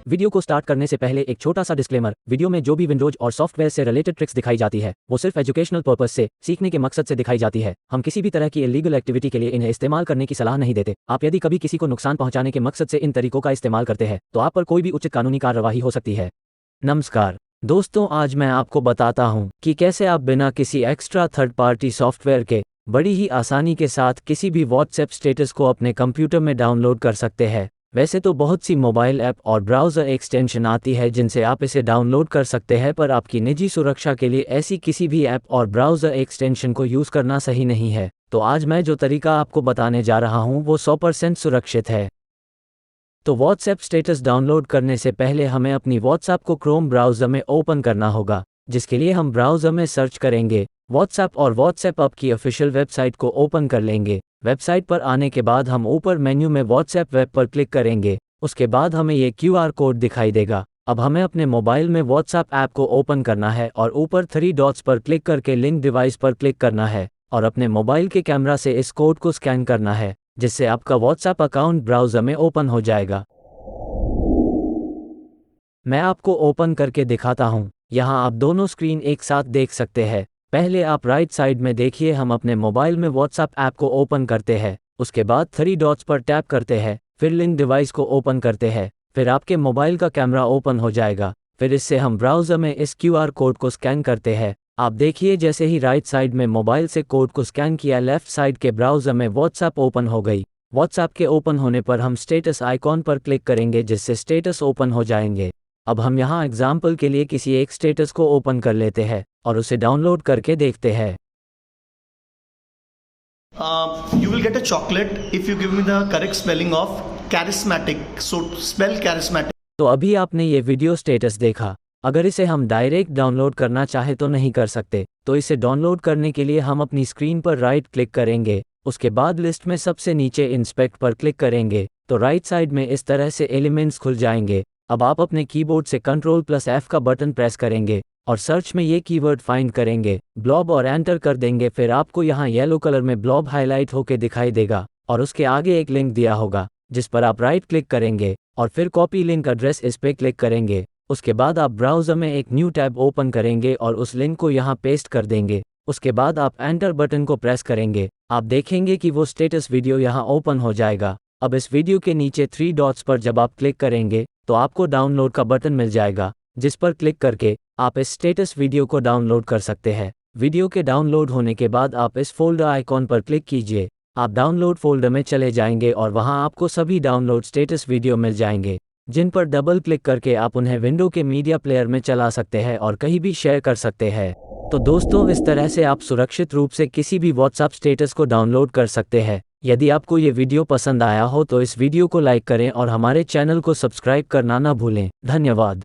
Video को start करने से पहले एक छोटा सा डिस्क्लेमर। वीडियो में जो भी विंडोज और सॉफ्टवेयर से रिलेटेड ट्रिक्स दिखाई जाती है वो सिर्फ एजुकेशनल पर्पस से, सीखने के मकसद से दिखाई जाती है। हम किसी भी तरह की इलीगल एक्टिविटी के लिए इन्हें इस्तेमाल करने की सलाह नहीं देते। आप यदि कभी किसी को नुकसान पहुंचाने के मकसद से इन तरीकों का इस्तेमाल करते हैं तो आप पर कोई भी उचित कानूनी कार्रवाई हो सकती है। नमस्कार दोस्तों, आज मैं आपको बताता हूं कि कैसे आप बिना किसी एक्स्ट्रा थर्ड पार्टी सॉफ्टवेयर के बड़ी ही आसानी के साथ किसी भी व्हाट्सएप स्टेटस को अपने कंप्यूटर में डाउनलोड कर सकते हैं। वैसे तो बहुत सी मोबाइल ऐप और ब्राउज़र एक्सटेंशन आती है जिनसे आप इसे डाउनलोड कर सकते हैं, पर आपकी निजी सुरक्षा के लिए ऐसी किसी भी ऐप और ब्राउज़र एक्सटेंशन को यूज़ करना सही नहीं है। तो आज मैं जो तरीका आपको बताने जा रहा हूँ वो 100% सुरक्षित है। तो व्हाट्सएप स्टेटस डाउनलोड करने से पहले हमें अपनी व्हाट्सएप को क्रोम ब्राउज़र में ओपन करना होगा, जिसके लिए हम ब्राउज़र में सर्च करेंगे व्हाट्सएप और व्हाट्सएप ऐप की ऑफिशियल वेबसाइट को ओपन कर लेंगे। वेबसाइट पर आने के बाद हम ऊपर मेन्यू में व्हाट्सएप वेब पर क्लिक करेंगे। उसके बाद हमें ये QR कोड दिखाई देगा। अब हमें अपने मोबाइल में व्हाट्सएप ऐप को ओपन करना है और ऊपर 3 डॉट्स पर क्लिक करके लिंक डिवाइस पर क्लिक करना है और अपने मोबाइल के कैमरा से इस कोड को स्कैन करना है, जिससे आपका व्हाट्सएप अकाउंट ब्राउज़र में ओपन हो जाएगा। मैं आपको ओपन करके दिखाता हूँ। यहाँ आप दोनों स्क्रीन एक साथ देख सकते हैं। पहले आप राइट साइड में देखिए, हम अपने मोबाइल में व्हाट्सएप ऐप को ओपन करते हैं। उसके बाद 3 डॉट्स पर टैप करते हैं, फिर लिंक डिवाइस को ओपन करते हैं, फिर आपके मोबाइल का कैमरा ओपन हो जाएगा। फिर इससे हम ब्राउज़र में इस QR कोड को स्कैन करते हैं। आप देखिए, जैसे ही राइट साइड में मोबाइल से कोड को स्कैन किया, लेफ्ट साइड के ब्राउज़र में व्हाट्सएप ओपन हो गई। व्हाट्सएप के ओपन होने पर हम स्टेटस आइकॉन पर क्लिक करेंगे, जिससे स्टेटस ओपन हो जाएंगे। अब हम यहाँ एग्जाम्पल के लिए किसी एक स्टेटस को ओपन कर लेते हैं और उसे डाउनलोड करके देखते हैं। You will get a chocolate if you give me the correct spelling of charismatic. So spell charismatic. तो अभी आपने ये वीडियो स्टेटस देखा। अगर इसे हम डायरेक्ट डाउनलोड करना चाहे तो नहीं कर सकते। तो इसे डाउनलोड करने के लिए हम अपनी स्क्रीन पर राइट क्लिक करेंगे। उसके बाद लिस्ट में सबसे नीचे इंस्पेक्ट पर क्लिक करेंगे तो राइट साइड में इस तरह से एलिमेंट्स खुल जाएंगे। अब आप अपने कीबोर्ड से Ctrl+F का बटन प्रेस करेंगे और सर्च में ये कीवर्ड फाइंड करेंगे ब्लॉब और एंटर कर देंगे। फिर आपको यहाँ येलो कलर में ब्लॉब हाईलाइट होके दिखाई देगा और उसके आगे एक लिंक दिया होगा, जिस पर आप राइट क्लिक करेंगे और फिर कॉपी लिंक एड्रेस इस पे क्लिक करेंगे। उसके बाद आप ब्राउज़र में एक न्यू टैब ओपन करेंगे और उस लिंक को यहाँ पेस्ट कर देंगे। उसके बाद आप एंटर बटन को प्रेस करेंगे। आप देखेंगे कि वो स्टेटस वीडियो यहाँ ओपन हो जाएगा। अब इस वीडियो के नीचे 3 डॉट्स पर जब आप क्लिक करेंगे तो आपको डाउनलोड का बटन मिल जाएगा, जिस पर क्लिक करके आप इस स्टेटस वीडियो को डाउनलोड कर सकते हैं। वीडियो के डाउनलोड होने के बाद आप इस फोल्डर आइकॉन पर क्लिक कीजिए। आप डाउनलोड फोल्डर में चले जाएंगे और वहां आपको सभी डाउनलोड स्टेटस वीडियो मिल जाएंगे, जिन पर डबल क्लिक करके आप उन्हें विंडो के मीडिया प्लेयर में चला सकते हैं और कहीं भी शेयर कर सकते हैं। तो दोस्तों, इस तरह से आप सुरक्षित रूप से किसी भी व्हाट्सएप स्टेटस को डाउनलोड कर सकते हैं। यदि आपको ये वीडियो पसंद आया हो तो इस वीडियो को लाइक करें और हमारे चैनल को सब्सक्राइब करना ना भूलें। धन्यवाद।